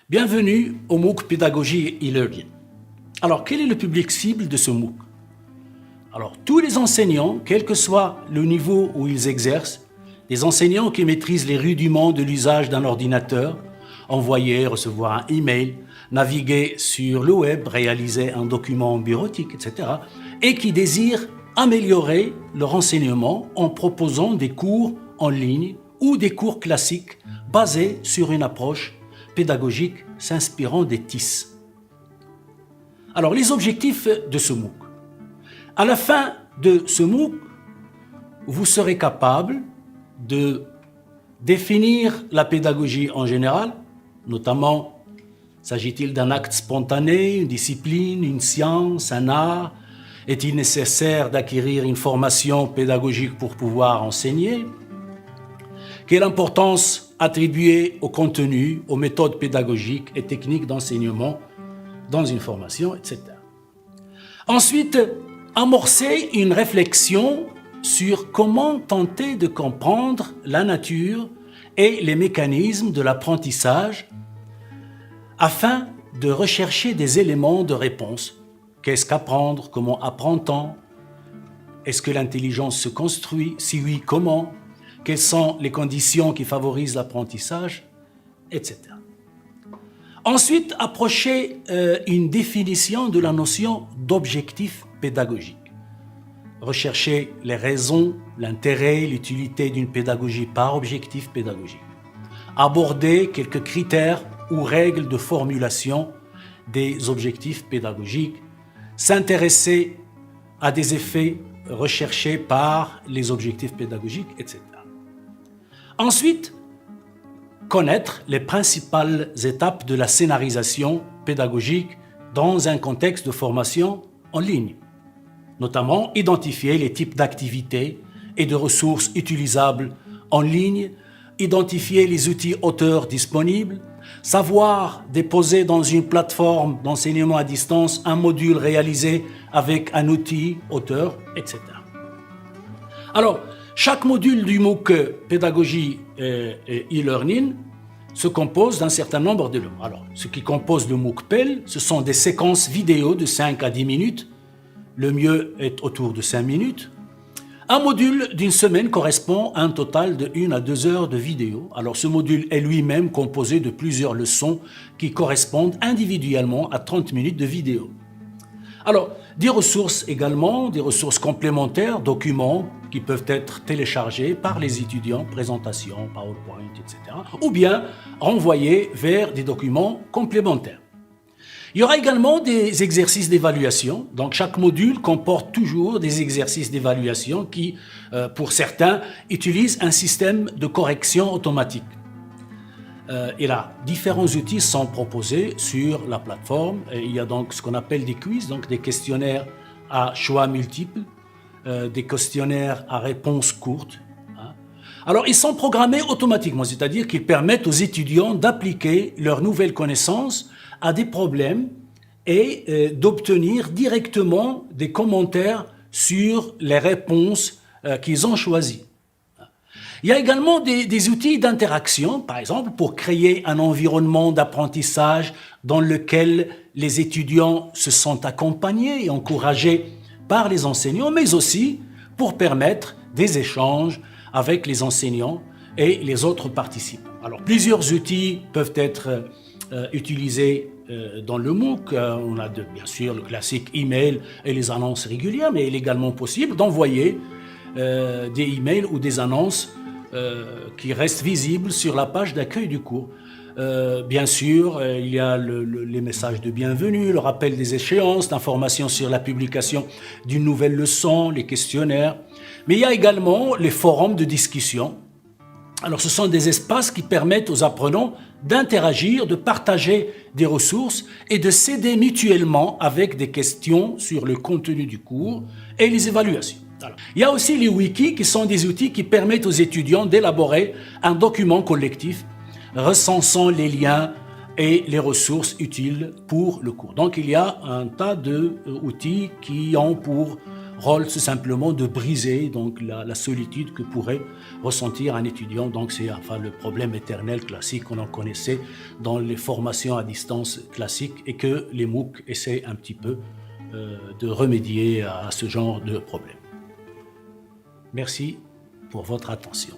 Bienvenue au MOOC Pédagogie et e-learning. Alors, quel est le public cible de ce MOOC? Alors, tous les enseignants, quel que soit le niveau où ils exercent, des enseignants qui maîtrisent les rudiments de l'usage d'un ordinateur, envoyer, recevoir un email, naviguer sur le web, réaliser un document bureautique, etc. et qui désirent améliorer leur enseignement en proposant des cours en ligne ou des cours classiques basés sur une approche pédagogique s'inspirant des TIS. Alors, les objectifs de ce MOOC. À la fin de ce MOOC, vous serez capable de définir la pédagogie en général, notamment s'agit-il d'un acte spontané, une discipline, une science, un art? Est-il nécessaire d'acquérir une formation pédagogique pour pouvoir enseigner? Quelle importance attribuer au contenu, aux méthodes pédagogiques et techniques d'enseignement dans une formation, etc. Ensuite, amorcer une réflexion sur comment tenter de comprendre la nature et les mécanismes de l'apprentissage afin de rechercher des éléments de réponse. Qu'est-ce qu'apprendre? Comment apprend-on? Est-ce que l'intelligence se construit? Si oui, comment? Quelles sont les conditions qui favorisent l'apprentissage? Etc. Ensuite, approcher une définition de la notion d'objectif pédagogique. Rechercher les raisons, l'intérêt, l'utilité d'une pédagogie par objectif pédagogique. Aborder quelques critères ou règles de formulation des objectifs pédagogiques. S'intéresser à des effets recherchés par les objectifs pédagogiques, etc. Ensuite, connaître les principales étapes de la scénarisation pédagogique dans un contexte de formation en ligne. Notamment, identifier les types d'activités et de ressources utilisables en ligne, identifier les outils auteurs disponibles, savoir déposer dans une plateforme d'enseignement à distance un module réalisé avec un outil auteur, etc. Alors, chaque module du MOOC Pédagogie et e-learning se compose d'un certain nombre d'éléments. Alors, ce qui compose le MOOC PEL, ce sont des séquences vidéo de 5 à 10 minutes. Le mieux est autour de 5 minutes. Un module d'une semaine correspond à un total de 1 à 2 heures de vidéo. Alors, ce module est lui-même composé de plusieurs leçons qui correspondent individuellement à 30 minutes de vidéo. Alors, des ressources également, des ressources complémentaires, documents qui peuvent être téléchargés par les étudiants, présentations, PowerPoint, etc. ou bien renvoyés vers des documents complémentaires. Il y aura également des exercices d'évaluation. Donc, chaque module comporte toujours des exercices d'évaluation qui, pour certains, utilisent un système de correction automatique. Et là, différents outils sont proposés sur la plateforme. Et il y a donc ce qu'on appelle des quiz, donc des questionnaires à choix multiples, des questionnaires à réponse courte. Alors, ils sont programmés automatiquement, c'est-à-dire qu'ils permettent aux étudiants d'appliquer leurs nouvelles connaissances à des problèmes et d'obtenir directement des commentaires sur les réponses qu'ils ont choisies. Il y a également des outils d'interaction, par exemple, pour créer un environnement d'apprentissage dans lequel les étudiants se sentent accompagnés et encouragés par les enseignants, mais aussi pour permettre des échanges avec les enseignants et les autres participants. Alors, plusieurs outils peuvent être utilisés dans le MOOC. On a bien sûr le classique email et les annonces régulières, mais il est également possible d'envoyer des emails ou des annonces qui restent visibles sur la page d'accueil du cours. Bien sûr, il y a les messages de bienvenue, le rappel des échéances, l'information sur la publication d'une nouvelle leçon, les questionnaires. Mais il y a également les forums de discussion. Alors, ce sont des espaces qui permettent aux apprenants d'interagir, de partager des ressources et de s'aider mutuellement avec des questions sur le contenu du cours et les évaluations. Alors, il y a aussi les wikis qui sont des outils qui permettent aux étudiants d'élaborer un document collectif recensant les liens et les ressources utiles pour le cours. Donc, il y a un tas d'outils qui ont pour rôle tout simplement de briser donc la solitude que pourrait ressentir un étudiant. Donc c'est enfin le problème éternel classique qu'on en connaissait dans les formations à distance classiques et que les MOOC essaient un petit peu de remédier à ce genre de problème. Merci pour votre attention.